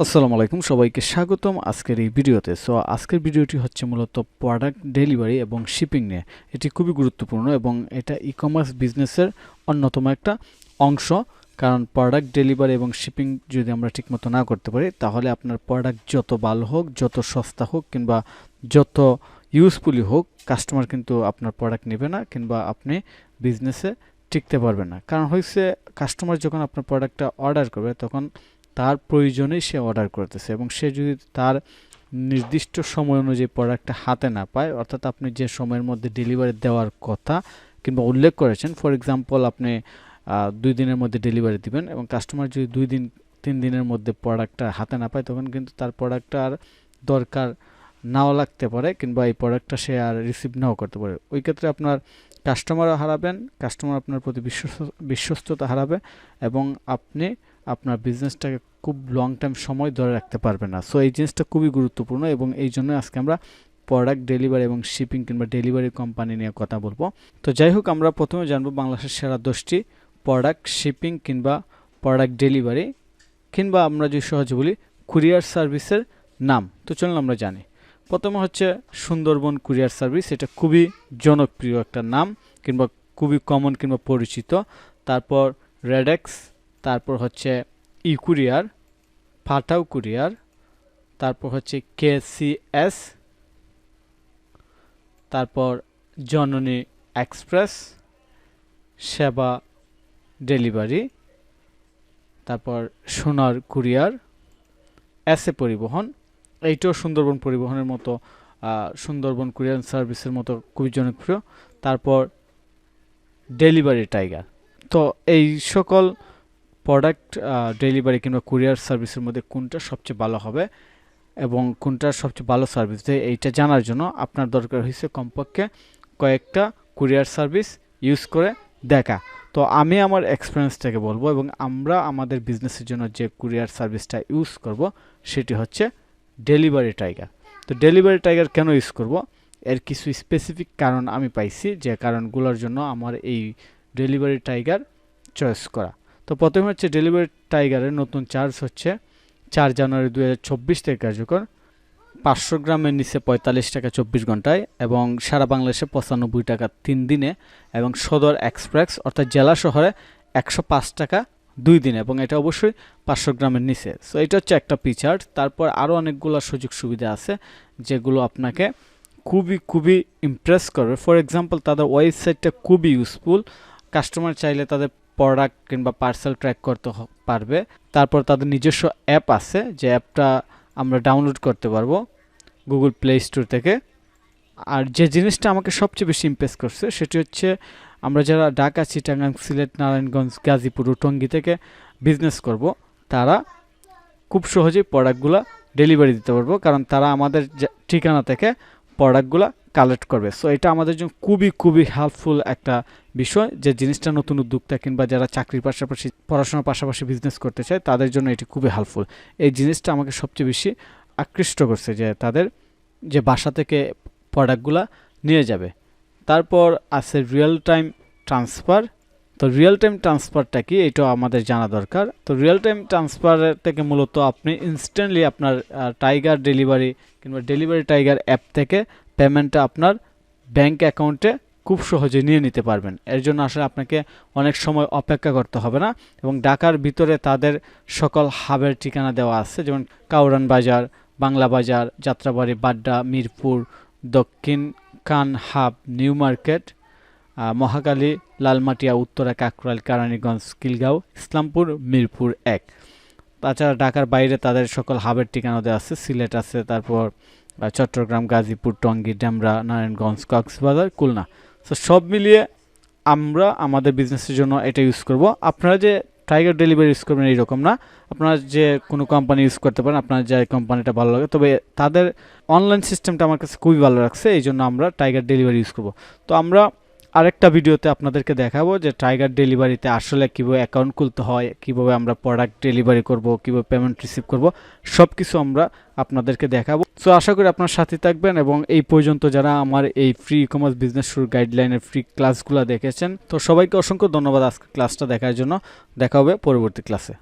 আসসালামু আলাইকুম, সবাইকে স্বাগতম আজকের এই ভিডিওতে। সো আজকের ভিডিওটি হচ্ছে মূলত প্রোডাক্ট ডেলিভারি এবং শিপিং নিয়ে। এটি খুবই গুরুত্বপূর্ণ এবং এটা ই-কমার্স বিজনেসের অন্যতম একটা অংশ। কারণ প্রোডাক্ট ডেলিভারি এবং শিপিং যদি আমরা ঠিকমতো না করতে পারি, তাহলে আপনার প্রোডাক্ট যত ভালো হোক, যত সস্তা হোক কিংবা যত ইউজফুলি হোক, কাস্টমার কিন্তু আপনার প্রোডাক্ট নেবে না কিংবা আপনি বিজনেসে টিকতে পারবেন না। কারণ হচ্ছে কাস্টমার যখন আপনার প্রোডাক্টটা অর্ডার করবে, তখন তার প্রয়োজনেই সে অর্ডার করতেছে এবং সে যদি তার নির্দিষ্ট সময় অনুযায়ী প্রোডাক্টটা হাতে না পায়, অর্থাৎ আপনি যে সময়ের মধ্যে ডেলিভারি দেওয়ার কথা কিংবা উল্লেখ করেছেন, ফর এক্সাম্পল আপনি 2 দিনের মধ্যে ডেলিভারি দিবেন এবং কাস্টমার যদি 2 দিন 3 দিনের মধ্যে প্রোডাক্টটা হাতে না পায়, তখন কিন্তু তার প্রোডাক্টটা আর দরকার নাও লাগতে পারে কিংবা এই প্রোডাক্টটা সে আর রিসিভ নাও করতে পারে। ওই ক্ষেত্রে আপনার কাস্টমারও হারাবেন, কাস্টমার আপনার প্রতি বিশ্বস্ততা হারাবে এবং আপনি আপনার বিজনেসটাকে খুব লং টাইম সময় ধরে রাখতে পারবে না। সো এই জিনিসটা খুবই গুরুত্বপূর্ণ এবং এই জন্য আজকে আমরা প্রোডাক্ট ডেলিভারি এবং শিপিং কিংবা ডেলিভারি কোম্পানি নিয়ে কথা বলবো। তো যাই হোক, আমরা প্রথমে জানবো বাংলাদেশের সেরা 10টি প্রোডাক্ট শিপিং কিংবা প্রোডাক্ট ডেলিভারি কিংবা আমরা যদি সহজে বলি কুরিয়ার সার্ভিসের নাম। তো চলুন আমরা জানি। প্রথমে হচ্ছে সুন্দরবন কুরিয়ার সার্ভিস। এটা খুবই জনপ্রিয় একটা নাম কিংবা খুবই কমন কিংবা পরিচিত। তারপর রেডেক্স, তারপর হচ্ছে ই কুরিয়ার, পাঠাও কুরিয়ার, তারপর হচ্ছে কেসিএস, তারপর জননী এক্সপ্রেস, সেবা ডেলিভারি, তারপর সোনার কুরিয়ার, এসএ পরিবহন। এইটাও সুন্দরবন পরিবহনের মতো, সুন্দরবন কুরিয়ার সার্ভিসের মতো খুবই জনপ্রিয়। তারপর ডেলিভারি টাইগার। তো এই সকল প্রোডাক্ট ডেলিভারি কিংবা কুরিয়ার সার্ভিসের মধ্যে কোনটা সবচেয়ে ভালো হবে এবং কোনটা সবচেয়ে ভালো সার্ভিস দেয়, এইটা জানার জন্য আপনার দরকার হয়েছে কমপক্ষে কয়েকটা কুরিয়ার সার্ভিস ইউজ করে দেখা। তো আমি আমার এক্সপিরিয়েন্সটাকে বলবো এবং আমরা আমাদের বিজনেসের জন্য যে কুরিয়ার সার্ভিসটা ইউজ করব সেটি হচ্ছে ডেলিভারি টাইগার। তো ডেলিভারি টাইগার কেন ইউজ করব, এর কিছু স্পেসিফিক কারণ আমি পাইছি, যে কারণগুলোর জন্য আমার এই ডেলিভারি টাইগার চয়েস করা। তো প্রথমে হচ্ছে ডেলিভারি টাইগারের নতুন চার্জ হচ্ছে 4 জানুয়ারি 2024 থেকে কার্যকর। 500 গ্রামের নিচে 45 টাকা 24 ঘন্টায় এবং সারা বাংলাদেশে 95 টাকা 3 দিনে এবং সদর এক্সপ্রেস অর্থাৎ জেলা শহরে 105 টাকা 2 দিনে এবং এটা অবশ্যই 500 গ্রামের নিচে। সো এটা হচ্ছে একটা ফিচার। তারপর আরও অনেকগুলো সুযোগ সুবিধা আছে যেগুলো আপনাকে খুবই ইমপ্রেস করবে। ফর এক্সাম্পল, তাদের ওয়েবসাইটটা খুবই ইউজফুল। কাস্টমার চাইলে তাদের প্রোডাক্ট কিংবা পার্সেল ট্র্যাক করতে পারবে। তারপর তাদের নিজস্ব অ্যাপ আছে, যে অ্যাপটা আমরা ডাউনলোড করতে পারবো গুগল প্লে স্টোর থেকে। আর যে জিনিসটা আমাকে সবচেয়ে বেশি ইমপ্রেস করছে সেটি হচ্ছে, আমরা যারা ঢাকা, চিটাগাং, সিলেট, নারায়ণগঞ্জ, গাজীপুর ও টঙ্গী থেকে বিজনেস করব, তারা খুব সহজেই প্রোডাক্টগুলো ডেলিভারি দিতে পারবো, কারণ তারা আমাদের ঠিকানা থেকে প্রোডাক্টগুলো কালেক্ট করবে। সো এটা আমাদের জন্য খুবই হেল্পফুল একটা বিষয়, যে জিনিসটা নতুন উদ্যোক্তা কিংবা যারা চাকরির পাশাপাশি পড়াশোনার পাশাপাশি বিজনেস করতে চায় তাদের জন্য এটি খুবই হেল্পফুল। এই জিনিসটা আমাকে সবচেয়ে বেশি আকৃষ্ট করছে, যে তাদের যে বাসা থেকে প্রোডাক্টগুলো নিয়ে যাবে। তারপর আছে রিয়েল টাইম ট্রান্সফার। তো রিয়েল টাইম ট্রান্সফারটা কি, এটা আমাদের জানা দরকার। তো রিয়েল টাইম ট্রান্সফারের থেকে মূলত আপনি ইনস্ট্যান্টলি আপনার টাইগার ডেলিভারি কিংবা ডেলিভারি টাইগার অ্যাপ থেকে পেমেন্টটা আপনার ব্যাংক অ্যাকাউন্টে খুব সহজে নিয়ে নিতে পারবেন। এর জন্য আসলে আপনাকে অনেক সময় অপেক্ষা করতে হবে না এবং ঢাকার ভিতরে তাদের সকল হাবের ঠিকানা দেওয়া আছে, যেমন কাউরান বাজার, বাংলা বাজার, যাত্রাবাড়ি, বাড্ডা, মিরপুর, দক্ষিণ কান hub, new market, Mohakhali, Lalmatia, Uttara, Kakrail, Keraniganj, Khilgaon, Islampur, Mirpur 1। তাছাড়া ঢাকার বাইরে তাদের সকল হাবের ঠিকানা দেওয়া আছে, সিলেট আছে, তারপর চট্টগ্রাম, গাজীপুর, টঙ্গী, ডেমরা, নারায়ণগঞ্জ, কক্সবাজার, খুলনা। সো সব মিলিয়ে আমরা আমাদের বিজনেসের জন্য এটা ইউজ করব। আপনারা যে টাইগার ডেলিভারি ইউজ করবেন এইরকম না, আপনারা যে কোনো কোম্পানি ইউজ করতে পারেন, আপনার যে কোম্পানিটা ভালো লাগে। তবে তাদের অনলাইন সিস্টেমটা আমার কাছে খুবই ভালো লাগছে, এই জন্য আমরা টাইগার ডেলিভারি ইউজ করব। তো আমরা আরেকটা ভিডিওতে আপনাদেরকে দেখাবো যে টাইগার ডেলিভারিতে আসলে কীভাবে অ্যাকাউন্ট খুলতে হয়, কীভাবে আমরা প্রোডাক্ট ডেলিভারি করব, কীভাবে পেমেন্ট রিসিভ করব, সব কিছু আমরা আপনাদেরকে দেখাবো। সো আশা করি আপনার সাথে থাকবেন এবং এই পর্যন্ত যারা আমার এই ফ্রি ই কমার্স বিজনেস শুরু গাইডলাইনের ফ্রি ক্লাসগুলো দেখেছেন, তো সবাইকে অসংখ্য ধন্যবাদ আজকে ক্লাসটা দেখার জন্য। দেখা হবে পরবর্তী ক্লাসে।